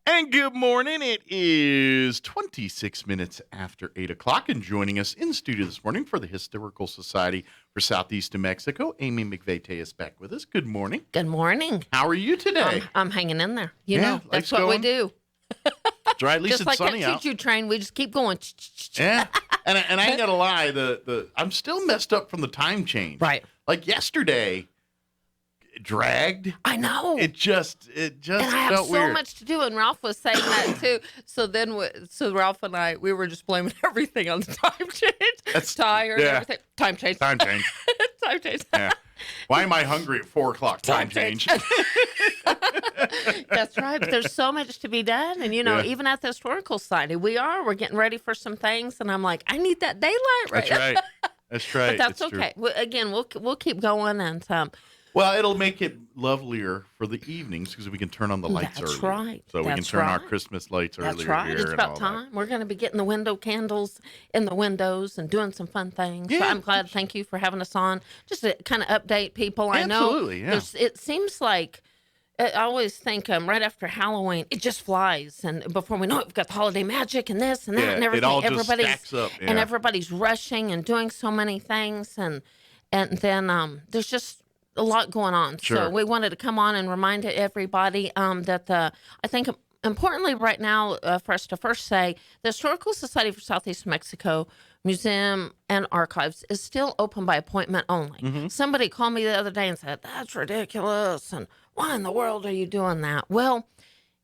And good morning. It is 26 minutes after 8 o'clock. And joining us in studio this morning for the Historical Society for Southeast New Mexico, Amy McVay-Tellez back with us. Good morning. Good morning. How are you today? I'm hanging in there. You Yeah, know, that's what we do. That's right. At least Just it's like sunny that out. choo-choo train, we just keep going. Yeah. And I ain't going to lie, I'm still messed up from the time change. Right. Like yesterday, it dragged. I know. It just and I have felt so weird. much to do, and Ralph was saying that too. So then, Ralph and I, we were just blaming everything on the time change. That's tired, yeah. everything. Time change. Time change. Time change. Yeah. Why am I hungry at 4 o'clock? Time change. That's right. But there's so much to be done. And, Yeah. even at the Historical Society, we're getting ready for some things. And I'm like, I need that daylight right That's right. That's right. But that's It's true. okay. Again, we'll keep going. And Well, it'll make it lovelier for the evenings because we can turn on the lights That's earlier. right. So we can That's turn our right. Christmas lights earlier that's right. here It's and about all time. We're going to be getting the window candles in the windows and doing some fun things. So Yeah. I'm glad. Thank you for having us on. Just to kind of update people. I know Absolutely, yeah. it seems like I always think right after Halloween, it just flies. And before we know it, we've got the holiday magic and this and that Yeah, and it everything. all just everybody's stacks up, and yeah. everybody's rushing and doing so many things. And then there's just a lot going on. Sure. So we wanted to come on and remind everybody that I think importantly right now for us to first say the Historical Society for Southeast Mexico Museum and Archives is still open by appointment only. Mm-hmm. Somebody called me the other day and said, that's ridiculous. And why in the world are you doing that? Well,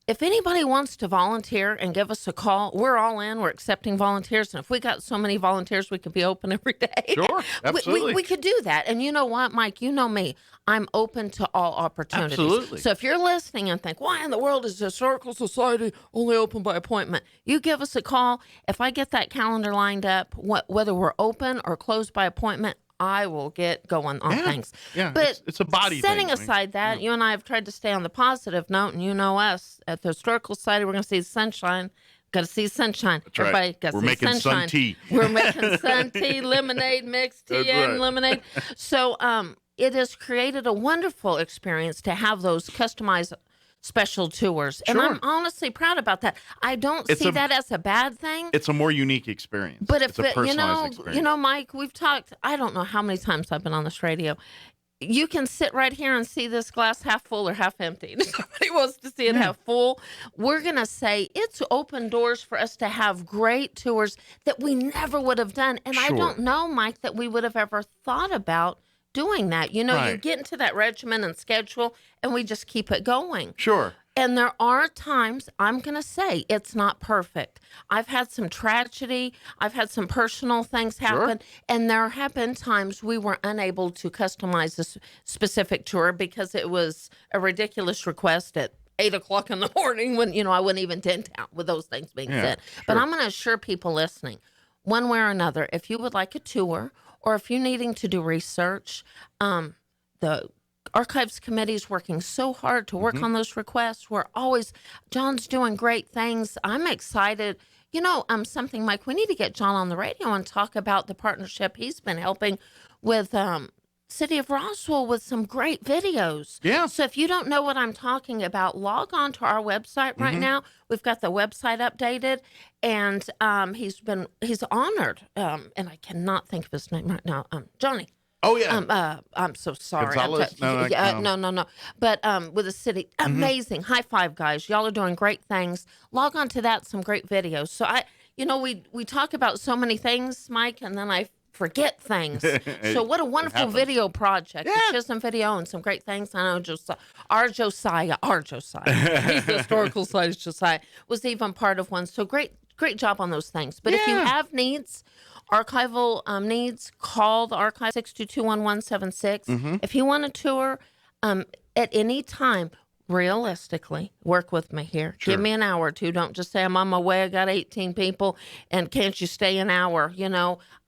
if anybody wants to volunteer and give us a call, we're all in. We're accepting volunteers. And if we got so many volunteers, we could be open every day. Sure, absolutely. We could do that. And you know what, Mike? You know me. I'm open to all opportunities. Absolutely. So if you're listening and think, why in the world is the Historical Society only open by appointment? You give us a call. If I get that calendar lined up, whether we're open or closed by appointment, I will get going on things. Yeah, But it's a body setting thing, right? aside that, you and I have tried to stay on the positive note, and you know us at the Historical Society, we're going to see the sunshine. Got to see sunshine. That's right. Everybody got to We're see making sunshine. sun tea. We're making sun tea, lemonade, mixed tea, That's and right. lemonade. So it has created a wonderful experience to have those customized special tours. And Sure. I'm honestly proud about that. I don't It's see a- that as a bad thing. It's a more unique experience. But if it's a personalized you experience. know, Mike, we've talked. I don't know how many times I've been on this radio. You can sit right here and see this glass half full or half empty. If somebody wants to see it half full, we're gonna say it's open doors for us to have great tours that we never would have done. And I Sure. don't know, Mike, that we would have ever thought about doing that. You know, you Right. get into that regimen and schedule, and we just keep it going. Sure. And there are times, I'm going to say, it's not perfect. I've had some tragedy. I've had some personal things happen. And there have been times we were unable to customize this specific tour because it was a ridiculous request at 8 o'clock in the morning when, I wasn't even in town with those things being Yeah, said. But sure. I'm going to assure people listening, one way or another, if you would like a tour or if you're needing to do research, the Archives Committee is working so hard to work on those requests. John's doing great things. I'm excited. Something, Mike, we need to get John on the radio and talk about the partnership he's been helping with City of Roswell with some great videos. Yeah. So if you don't know what I'm talking about, log on to our website right now. We've got the website updated, and he's honored. And I cannot think of his name right now. Johnny. Oh, yeah. I'm so sorry. Gonzalez? No. But with the city, amazing. High five, guys. Y'all are doing great things. Log on to that. Some great videos. So we talk about so many things, Mike, and then I forget things. So what a wonderful happens. video project. Yeah. The Chisholm video and some great things. I know our Josiah, he's the Historical Society Josiah, was even part of one. So great job on those things. But if you Yeah. have needs, archival needs, call the archive 622-1176. If you want a tour at any time, realistically, work with me here. Sure. Give me an hour or two. Don't just say I'm on my way. I got 18 people, and can't you stay an hour?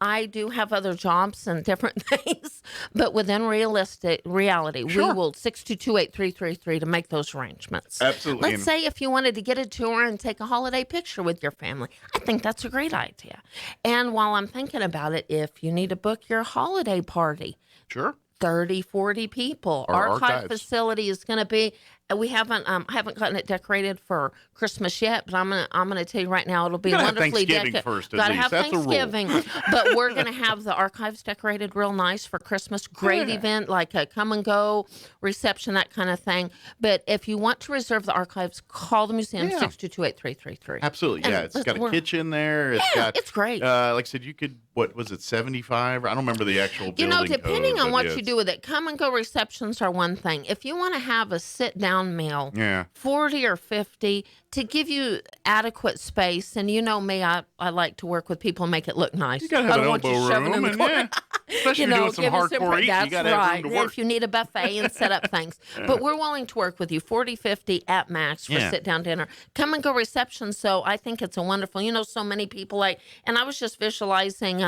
I do have other jobs and different things, but within reality, Sure. we will 622-8333 to make those arrangements. Absolutely. Let's say if you wanted to get a tour and take a holiday picture with your family, I think that's a great idea. And while I'm thinking about it, if you need to book your holiday party, Sure. 30, 40 people. Our Archive archives. facility is going to be We haven't I haven't gotten it decorated for Christmas yet, but I'm gonna tell you right now, it'll be You gotta have wonderfully Thanksgiving decorated. first, at Gotta least. have That's a rule. Thanksgiving, but we're gonna have the archives decorated real nice for Christmas. Great Yeah. event, like a come and go reception, that kind of thing. But if you want to reserve the archives, call the museum, Yeah. 622-8333. Absolutely, And yeah. It's got a we're- kitchen there. It's Yeah, got, it's great. like I said, you could, what was it, 75? I don't remember the actual You building know, depending code, on but what yeah, you do with it, come and go receptions are one thing. If you want to have a sit down meal, Yeah. 40 or 50 to give you adequate space. And you know me, I like to work with people and make it look nice. You gotta I have an don't want you elbow shoving room, in the and corner. yeah, especially if you're doing some give us hardcore eating, you that's gotta have right. room to work. If you need a buffet and set up things. But we're willing to work with you, 40, 50 at max for Yeah. sit-down dinner. Come and go reception. So I think it's a wonderful, so many people and I was just visualizing,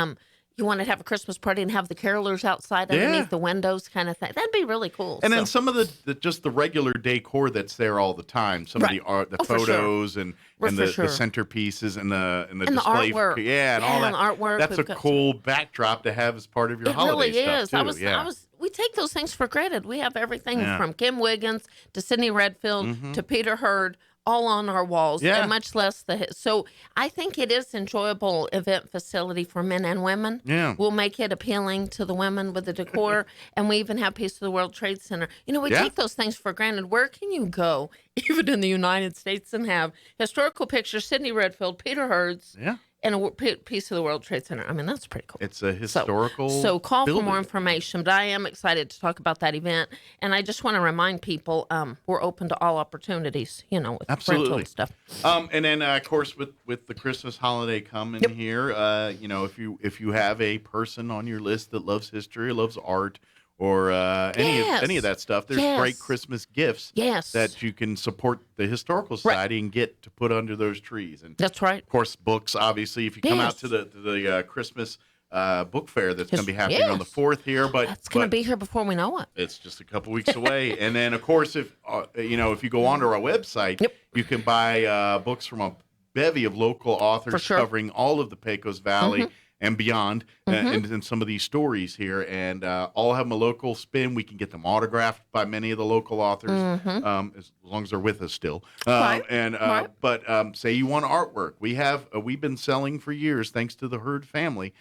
you want to have a Christmas party and have the carolers outside Yeah. underneath the windows kind of thing. That'd be really cool. And So- then some of the just the regular decor that's there all the time. Some Right. of the art, the Oh, for sure. photos, and For the sure. centerpieces and the And the display, artwork. yeah, and all Yeah, that. and the artwork. That's a We've got- cool backdrop to have as part of your It holiday really stuff is. too. We take those things for granted. We have everything Yeah. from Kim Wiggins to Sidney Redfield to Peter Hurd all on our walls, Yeah. and much less so I think it is enjoyable event facility for men and women. Yeah. We'll make it appealing to the women with the decor, and we even have Piece of the World Trade Center. We Yeah. take those things for granted. Where can you go, even in the United States, and have historical pictures, Sidney Redfield, Peter Hurd's, Yeah. and a piece of the World Trade Center? I mean, that's pretty cool. It's a historical. So call building. for more information, but I am excited to talk about that event. And I just want to remind people we're open to all opportunities, with Absolutely. rental and stuff. And then of course with the Christmas holiday coming here, if you have a person on your list that loves history, loves art, or any of that stuff, there's Yes. great Christmas gifts Yes. that you can support the Historical Society and get to put under those trees. And That's right. of course, books. Obviously, if you come out Yes. to the Christmas book fair that's going to be happening on the Yes. 4th here, but That's going to but be here before we know it. it's just a couple weeks away. And then, of course, if you go onto our website, Yep. you can buy books from a bevy of local authors For sure. covering all of the Pecos Valley and beyond, and some of these stories here. And all have them a local spin. We can get them autographed by many of the local authors, as long as they're with us still. Right. Right. But say you want artwork, we've been selling for years, thanks to the Hurd family.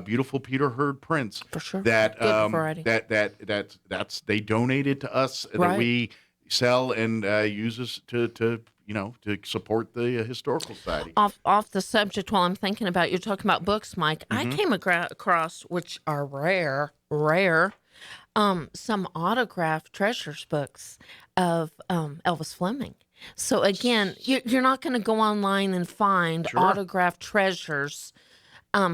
Beautiful Peter Hurd prints For sure. that Good variety. that's they donated to us that Right. we sell and use us to support the Historical Society. Off the subject, while I'm thinking about, you're talking about books, Mike. I came across, which are rare, some autographed treasures books of Elvis Fleming. So again, you're not going to go online and find Sure. autographed treasures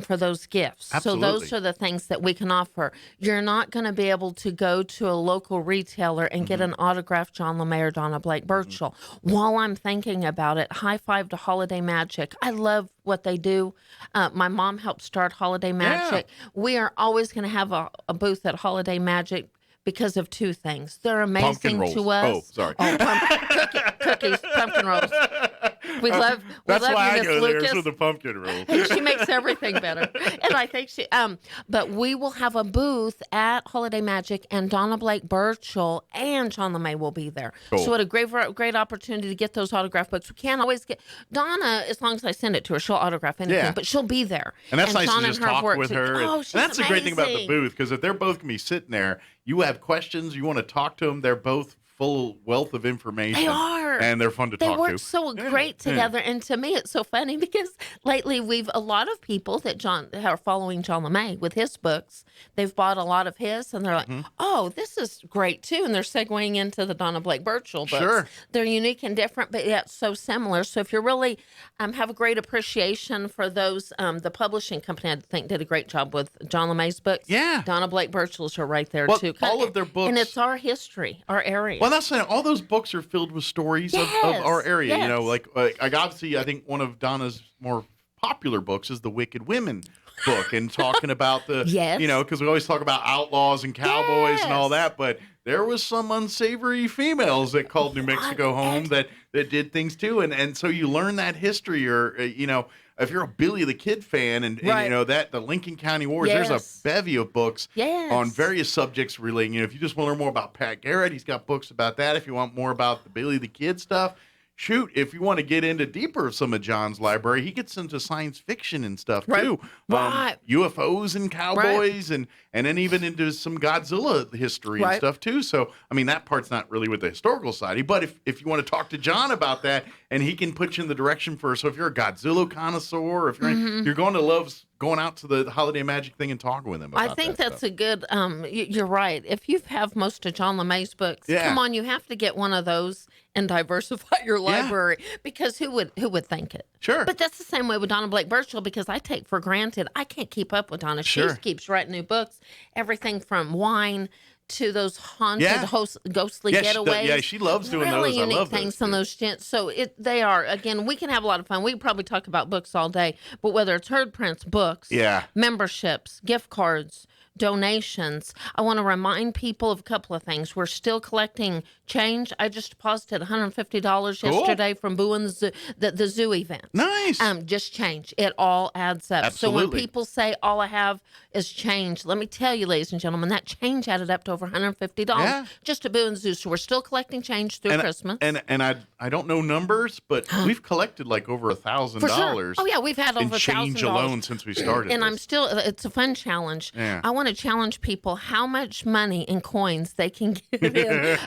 for those gifts. Absolutely. So those are the things that we can offer. You're not going to be able to go to a local retailer and get an autographed John LeMay or Donna Blake Burchell. While I'm thinking about it, high five to Holiday Magic. I love what they do. My mom helped start Holiday Magic. We are always going to have a booth at Holiday Magic because of two things. They're amazing rolls. to us. Oh, sorry. Cookies, pumpkin rolls. We love That's you, why I Miss go there Lucas. for the pumpkin roll. She makes everything better. And I think but we will have a booth at Holiday Magic, and Donna Blake Burchell and John LeMay will be there. Cool. So what a great opportunity to get those autograph books. We can't always get Donna, as long as I send it to her, she'll autograph anything, Yeah. but she'll be there. And that's nice John to and just her have talk worked with to- her. Oh, And she's that's the great thing about the amazing. booth, because if they're both going to be sitting there, you have questions, you want to talk to them, they're both full wealth of information. They are. And they're fun to They talk work to. so Yeah, great yeah. together, and to me, it's so funny because lately a lot of people that are following John LeMay with his books. They've bought a lot of his, and they're like, Mm-hmm. "Oh, this is great too," and they're segueing into the Donna Blake Burchell books. Sure. They're unique and different, but yet so similar. So if you really have a great appreciation for those, the publishing company I think did a great job with John LeMay's books. Yeah. Donna Blake Burchell's are right there Well, too. all of their books- and it's our history, our area. Well, that's saying all those books are filled with stories of our area. Yes. Like obviously, I think one of Donna's more popular books is the Wicked Women book, and talking about the Yes. because we always talk about outlaws and cowboys and all Yes. that, but there was some unsavory females that called New Mexico home that that did things too, and so you learn that history, or if you're a Billy the Kid fan, and Right. that the Lincoln County Wars, there's a Yes. bevy of books Yes. on various subjects relating. If you just want to learn more about Pat Garrett, he's got books about that. If you want more about the Billy the Kid stuff, shoot, if you want to get into deeper of some of John's library, he gets into science fiction and stuff Right. too. Right. UFOs and cowboys, and then even into some Godzilla history and Right. stuff too. So, I mean, that part's not really with the historical society, but if you want to talk to John about that, and he can put you in the direction so if you're a Godzilla connoisseur, if you're going to love going out to the Holiday Magic thing and talking with him about I think that that's stuff. a good. You're right. If you have most of John LeMay's books, Yeah. come on, you have to get one of those and diversify your library, because who would think it? Sure. But that's the same way with Donna Blake Birchall, because I take for granted I can't keep up with Donna. Sure. She keeps writing new books, everything from wine to those haunted, Yeah. ghostly Yeah, getaways. she loves doing really those. I unique love those, things on too. those gents. So they are, again, we can have a lot of fun. We can probably talk about books all day, but whether it's Herd Prints, books, Yeah. memberships, gift cards, donations. I want to remind people of a couple of things. We're still collecting change. I just deposited $150 Cool. yesterday from Booing the zoo event. Nice. Just change. It all adds up. So Absolutely. when people say all I have is change, let me tell you, ladies and gentlemen, that change added up to over $150 Yeah. just to Booing the zoo. So we're still collecting change through Christmas. And I don't know numbers, but we've collected like over $1,000 For sure. Oh yeah, we've had in over change $1,000 alone since we started. And I'm this. still, it's a fun challenge. Yeah. I want to challenge people how much money in coins they can give in.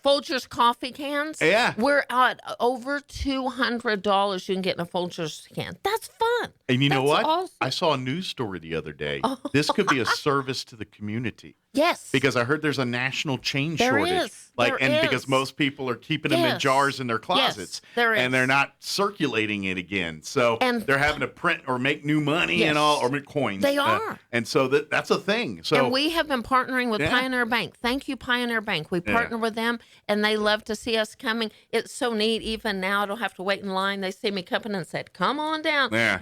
Folgers coffee cans. Yeah. We're at over $200 you can get in a Folgers can. That's fun. And you know That's what? awesome. I saw a news story the other day. This could be a service to the community. Yes. Because I heard there's a national change There shortage. is. There Because is. most people are keeping them in Yes. jars in their closets. there and is. they're not circulating it again. So And- they're having to print or make new money Yes. and all, or make coins. They are. And so that's a thing. So And we have been partnering with Yeah. Pioneer Bank. Thank you, Pioneer Bank. We Yeah. partner with them, and they love to see us coming. It's so neat. Even now, I don't have to wait in line. They see me coming and said, "Come on down." Yeah.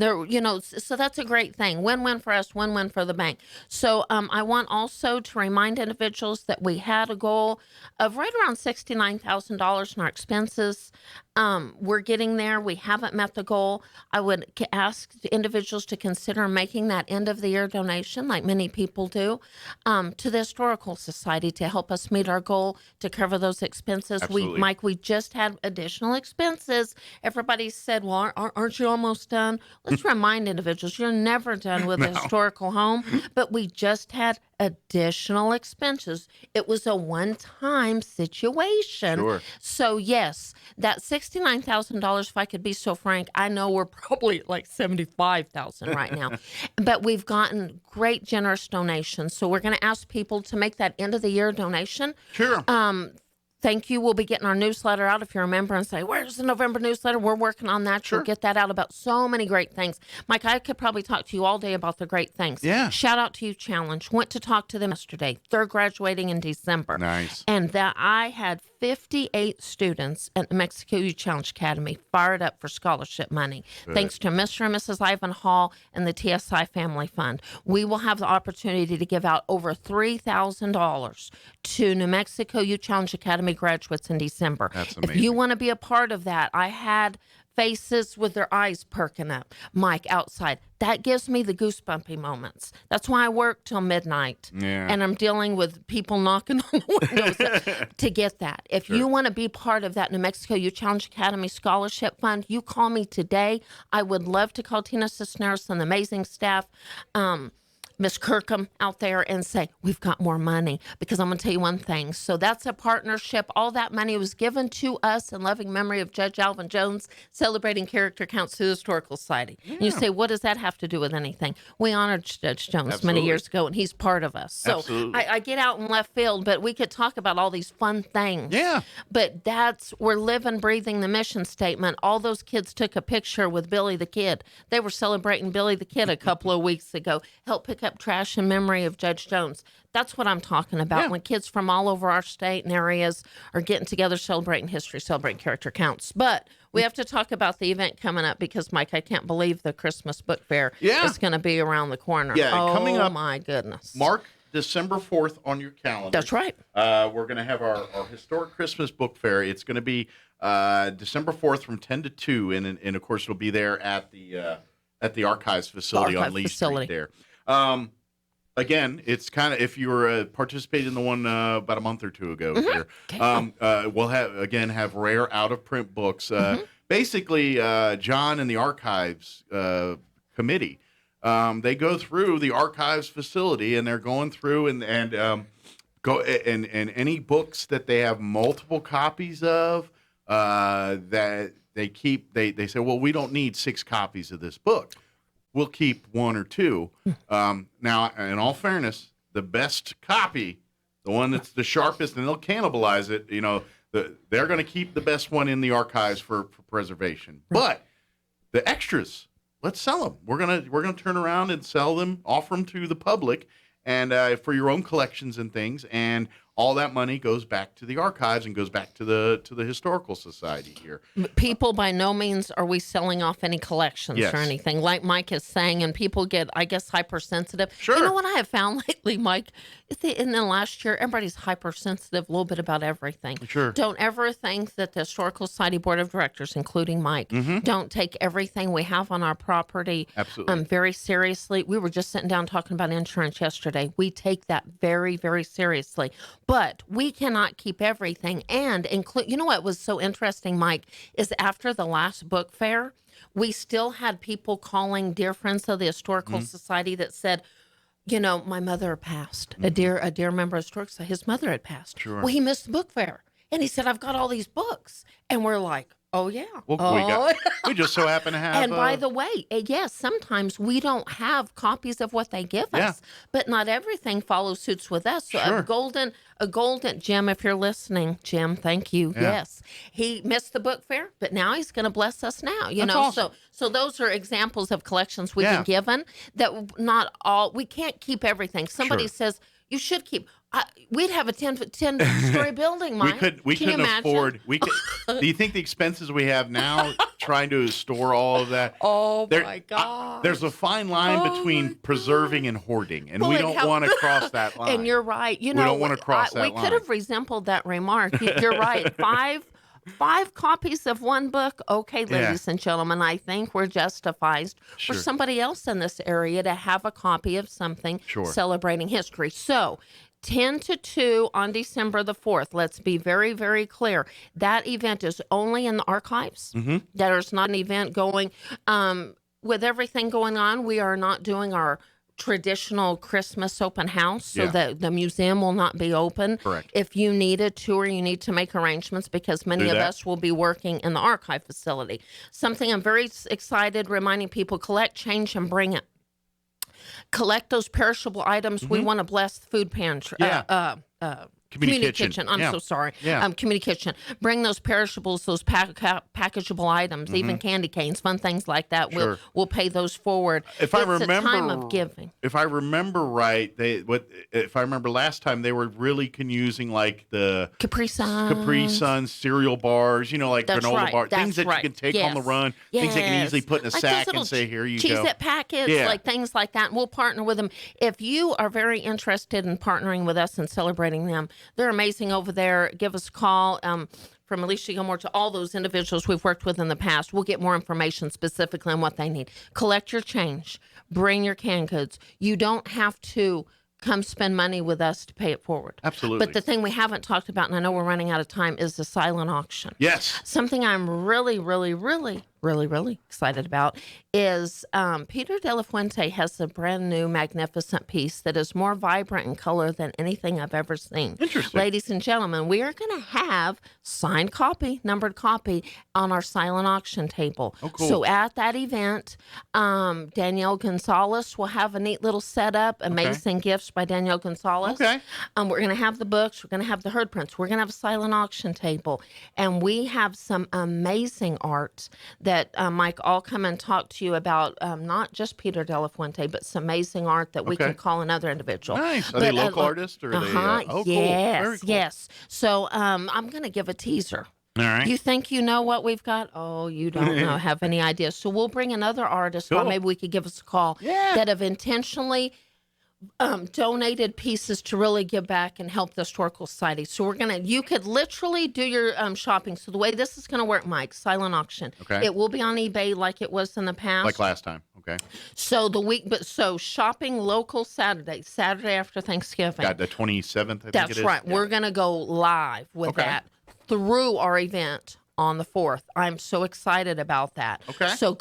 So that's a great thing. Win-win for us. Win-win for the bank. So I want also to remind individuals that we had a goal of right around $69,000 in our expenses. We're getting there. We haven't met the goal. I would ask individuals to consider making that end of the year donation, like many people do, to the Historical Society to help us meet our goal to cover those expenses. Absolutely. Mike, we just had additional expenses. Everybody said, "Well, aren't you almost done?" Let's remind individuals, you're never done with a historical home, but we just had additional expenses. It was a one-time situation. Sure. So yes, that $69,000, if I could be so frank, I know we're probably at like 75,000 right now, but we've gotten great generous donations. So we're going to ask people to make that end of the year donation. Sure. Thank you. We'll be getting our newsletter out if you remember and say, "Where's the November newsletter?" We're working on that. Sure. We'll get that out about so many great things. Mike, I could probably talk to you all day about the great things. Yeah. Shout out to you, Challenge. Went to talk to them yesterday. They're graduating in December. Nice. And that I had 58 students at New Mexico Youth Challenge Academy fired up for scholarship money. Thanks to Mr. and Mrs. Ivan Hall and the TSI Family Fund. We will have the opportunity to give out over $3,000 to New Mexico Youth Challenge Academy graduates in December. That's If amazing. you want to be a part of that, I had faces with their eyes perking up, Mike, outside. That gives me the goosebumpy moments. That's why I work till midnight. Yeah. And I'm dealing with people knocking on the windows to get that. If you want to be part of that New Mexico Youth Challenge Academy Scholarship Fund, you call me today. I would love to call Tina Cisneros and the amazing staff, Miss Kirkham out there, and say, we've got more money, because I'm going to tell you one thing. So that's a partnership. All that money was given to us in loving memory of Judge Alvin Jones, celebrating character counts to the Historical Society. And you say, what does that have to do with anything? We honored Judge Jones Absolutely. many years ago, and he's part of us. So Absolutely. I get out in left field, but we could talk about all these fun things. Yeah. But we're living, breathing the mission statement. All those kids took a picture with Billy the Kid. They were celebrating Billy the Kid a couple of weeks ago. Help pick up trash in memory of Judge Jones. That's what I'm talking about. Yeah. When kids from all over our state and areas are getting together, celebrating history, celebrating character counts. But we have to talk about the event coming up, because, Mike, I can't believe the Christmas book fair Yeah. is going to be around the corner. Yeah, oh, coming up my goodness. Mark December 4th on your calendar. That's right. We're going to have our historic Christmas book fair. It's going to be December 4th from 10 to 2, and of course it'll be there at the Archives facility on Lee Street there. Again, it's kind of, if you were participating in the one about a month or two ago here, we'll have rare out-of-print books. Basically, John and the Archives committee, they go through the Archives facility, and they're going through and any books that they have multiple copies of that they keep. They say, well, we don't need 6 copies of this book. We'll keep 1 or 2. Now, in all fairness, the best copy, the one that's the sharpest, and they'll cannibalize it. They're going to keep the best one in the archives for preservation. But the extras, let's sell them. We're gonna turn around and sell them, offer them to the public, and for your own collections and things. And all that money goes back to the archives and goes back to the Historical Society here. People, by no means are we selling off any collections or anything, like Mike is saying, and people get, I guess, hypersensitive. Sure. You know what I have found lately, Mike? In the last year, everybody's hypersensitive a little bit about everything. Sure. Don't ever think that the Historical Society Board of Directors, including Mike, don't take everything we have on our property very seriously. We were just sitting down talking about insurance yesterday. We take that very, very seriously. But we cannot keep everything and include, you know what was so interesting, Mike, is after the last book fair, we still had people calling dear friends of the Historical Society that said, my mother passed. A dear member of the Historical Society, his mother had passed. Sure. Well, he missed the book fair. And he said, I've got all these books. And we're like, oh, yeah. Well, we just so happen to have. And by the way, yes, sometimes we don't have copies of what they give us, but not everything follows suits with us. So Sure. a golden, Jim, if you're listening, Jim, thank you. Yeah. Yes. He missed the book fair, but now he's going to bless us now, That's awesome. So those are examples of collections we've been given that not all, we can't keep everything. Somebody says, you should keep. We'd have a 10-story building, Mike. We Can you couldn't imagine? afford. Do you think the expenses we have now trying to store all of that? Oh my God! There's a fine line between preserving and hoarding, and we don't want to cross that line. And you're right. we don't want to cross that line. We could have resembled that remark. You're right. Five copies of one book. Okay, ladies and gentlemen, I think we're justified for somebody else in this area to have a copy of something celebrating history. So 10 to 2 on December the 4th. Let's be very, very clear. That event is only in the archives. There's not an event going. With everything going on, we are not doing our traditional Christmas open house, so that the museum will not be open. Correct. If you need a tour, you need to make arrangements because many of us will be working in the archive facility. Something I'm very excited, reminding people, collect change and bring it. Collect those perishable items. We want to bless the food pantry. Community kitchen. I'm so sorry. Community kitchen. Bring those perishables, those packageable items, even candy canes, fun things like that. We'll pay those forward. It's a time of giving. If I remember right, if I remember last time, they were really using like the Capri Sun cereal bars, like granola bars, things that you can take on the run, things they can easily put in a sack and say, here you go. Cheez-It packets, like things like that. And we'll partner with them. If you are very interested in partnering with us and celebrating them, they're amazing over there. Give us a call. From Alicia Gilmore to all those individuals we've worked with in the past. We'll get more information specifically on what they need. Collect your change. Bring your canned goods. You don't have to come spend money with us to pay it forward. Absolutely. But the thing we haven't talked about, and I know we're running out of time, is the silent auction. Yes. Something I'm really, really, really, really, really excited about is Peter De La Fuente has a brand new magnificent piece that is more vibrant in color than anything I've ever seen. Interesting. Ladies and gentlemen, we are going to have signed copy, numbered copy on our silent auction table. Oh, cool. So at that event, Danielle Gonzalez will have a neat little setup, amazing gifts by Danielle Gonzalez. Okay. We're going to have the books. We're going to have the herd prints. We're going to have a silent auction table. And we have some amazing art that Mike, I'll come and talk to you about, not just Peter De La Fuente, but some amazing art that we can call another individual. Nice. Are they local artists? Or are they, oh, yes, cool. Very cool. Yes. So I'm going to give a teaser. All right. You think you know what we've got? Oh, you don't know, have any idea. So we'll bring another artist, or maybe we could give us a call, that have intentionally donated pieces to really give back and help the Historical Society. So you could literally do your shopping. So the way this is going to work, Mike, silent auction. Okay. It will be on eBay like it was in the past. Like last time. Okay. So so shopping local Saturday after Thanksgiving. Got the 27th, I think That's it is. right. Yeah. We're going to go live with Okay. that through our event on the 4th. I'm so excited about that. Okay. So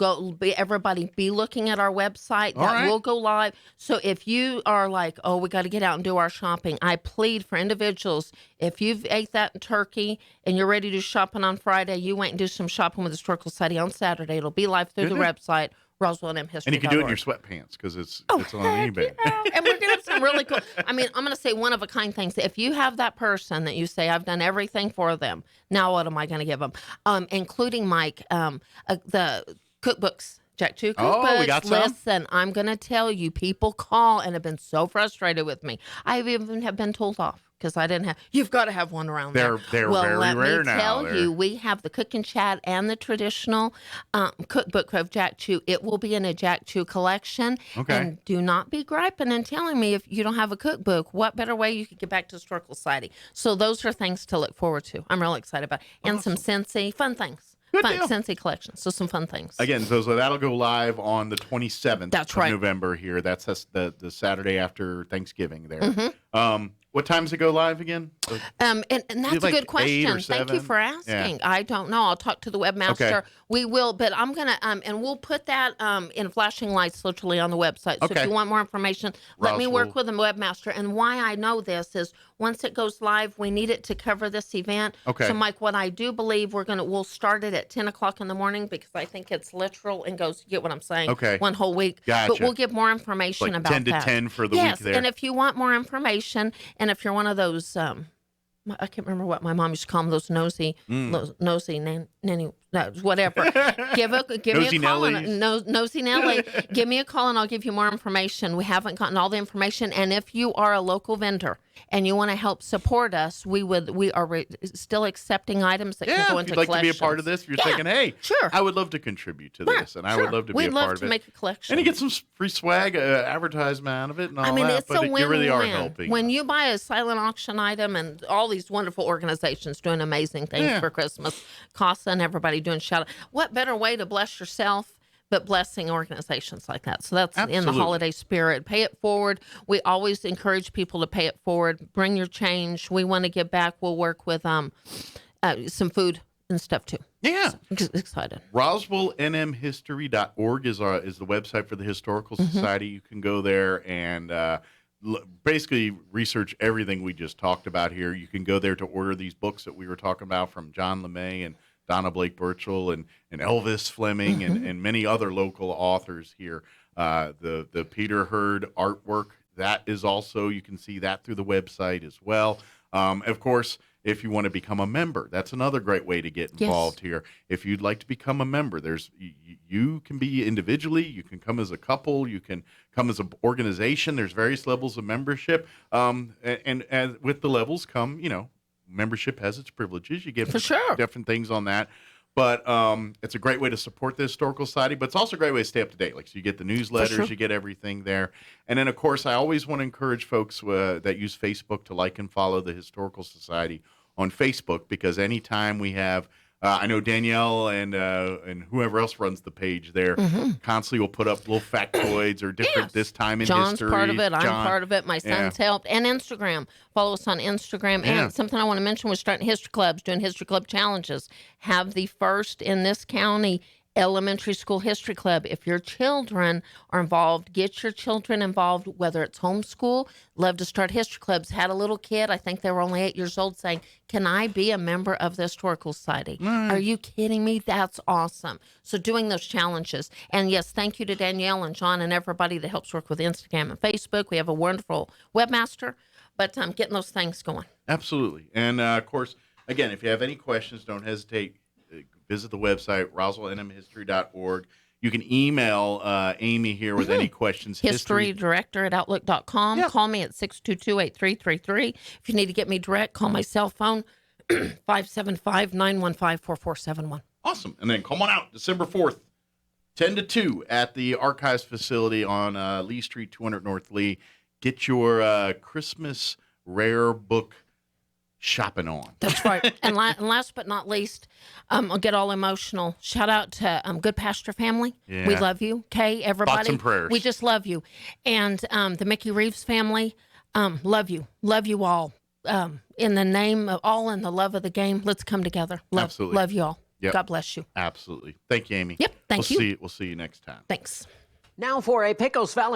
everybody be looking at our website. That right. will go live. So if you are like, oh, we got to get out and do our shopping, I plead for individuals, if you've ate that in turkey and you're ready to do shopping on Friday, you wait and do some shopping with the Historical Society on Saturday. It'll be live through the website. RoswellMHistory.org. And you can do it in your sweatpants because it's on eBay. Yeah. And we're going to have some really cool, I'm going to say one of a kind things. If you have that person that you say, I've done everything for them, now what am I going to give them? Including Mike, the cookbooks. Jack Chew cookbooks. Oh, we got some? Listen, I'm going to tell you, people call and have been so frustrated with me. I even have been told off because I didn't have. You've got to have one around there. They're well, very let rare me now. tell you, we have the Cook and Chat and the traditional cookbook of Jack Chew. It will be in a Jack Chew collection. Okay. And do not be griping and telling me if you don't have a cookbook. What better way you could get back to Historical Society? So those are things to look forward to. I'm really excited about. And some Scentsy, fun things. Scentsy collection. So some fun things. Again, so that'll go live on the 27th That's of right. November here. That's the Saturday after Thanksgiving there. Mm-hmm. What time does it go live again? And that's a good question. Thank you for asking. Yeah. I don't know. I'll talk to the webmaster. Okay. We will, but I'm going to, and we'll put that in flashing lights literally on the website. So Okay. if you want more information, let me work with the webmaster. And why I know this is once it goes live, we need it to cover this event. Okay. So Mike, what I do believe we'll start it at 10 o'clock in the morning because I think it's literal and goes, you get what I'm saying? Okay. One whole week. Gotcha. But we'll give more information Like about 10 to that. 10 for the yes, week there. and if you want more information, and if you're one of those, I can't remember what my mom used to call them, those nosy nanny, no, whatever. give me Nosy a call. Nellies. Nosy Nelly. Give me a call and I'll give you more information. We haven't gotten all the information, and if you are a local vendor and you want to help support us, we are still accepting items that can go if into you'd like collections. to be a part of this, if you're Yeah, thinking, hey, sure. I would love to contribute to this, and I would love to be We'd a love part to of it. make a collection. And you get some free swag, advertisement out of it, and all that. It's but a win-win. you really are helping. When you buy a silent auction item, and all these wonderful organizations doing amazing things for Christmas, CASA and everybody doing shout out. What better way to bless yourself but blessing organizations like that? So that's in the Absolutely. holiday spirit. Pay it forward. We always encourage people to pay it forward. Bring your change. We want to give back. We'll work with some food and stuff too. Yeah. So, excited. RoswellNMHistory.org is the website for the Historical Society. You can go there and basically research everything we just talked about here. You can go there to order these books that we were talking about from John LeMay and Donna Blake Burchell and Elvis Fleming and many other local authors here. The Peter Hurd artwork, that is also, you can see that through the website as well. Of course, if you want to become a member, that's another great way to get involved here. If you'd like to become a member, you can be individually, you can come as a couple, you can come as an organization. There's various levels of membership, and as with the levels come, membership has its privileges. You get For sure. different things on that. But it's a great way to support the Historical Society, but it's also a great way to stay up to date. So you get the newsletters, you get everything there. And then, of course, I always want to encourage folks that use Facebook to like and follow the Historical Society on Facebook, because anytime we have I know Danielle and whoever else runs the page there constantly will put up little factoids or different this time in John's history. part of it. I'm John, part of it. My son's helped. And Instagram. Follow us on Instagram. And something I want to mention, we're starting history clubs, doing history club challenges. Have the first in this county elementary school history club. If your children are involved, get your children involved, whether it's homeschool. Love to start history clubs. Had a little kid, I think they were only 8 years old, saying, can I be a member of the Historical Society? Are you kidding me? That's awesome. So doing those challenges. And yes, thank you to Danielle and John and everybody that helps work with Instagram and Facebook. We have a wonderful webmaster, but getting those things going. Absolutely. And of course, again, if you have any questions, don't hesitate. Visit the website, RoswellNMHistory.org. You can email Amy here with any questions. HistoryDirector@Outlook.com. Yeah. Call me at 622-8333. If you need to get me direct, call my cell phone, 575-915-4471. Awesome. And then come on out December 4th, 10 to 2 at the Archives facility on Lee Street, 200 North Lee. get your Christmas rare book shopping on. That's right. And last but not least, I'll get all emotional. Shout out to Good Pasture family. Yeah. We love you. Okay, everybody. Thoughts and prayers. We just love you. And the Mickey Reeves family, love you. Love you all. In the name of all in the love of the game, let's come together. Absolutely. Love you all. Yep. God bless you. Absolutely. Thank you, Amy. Yep. Thank you. We'll see you next time. Thanks. Now for a Pecos Valley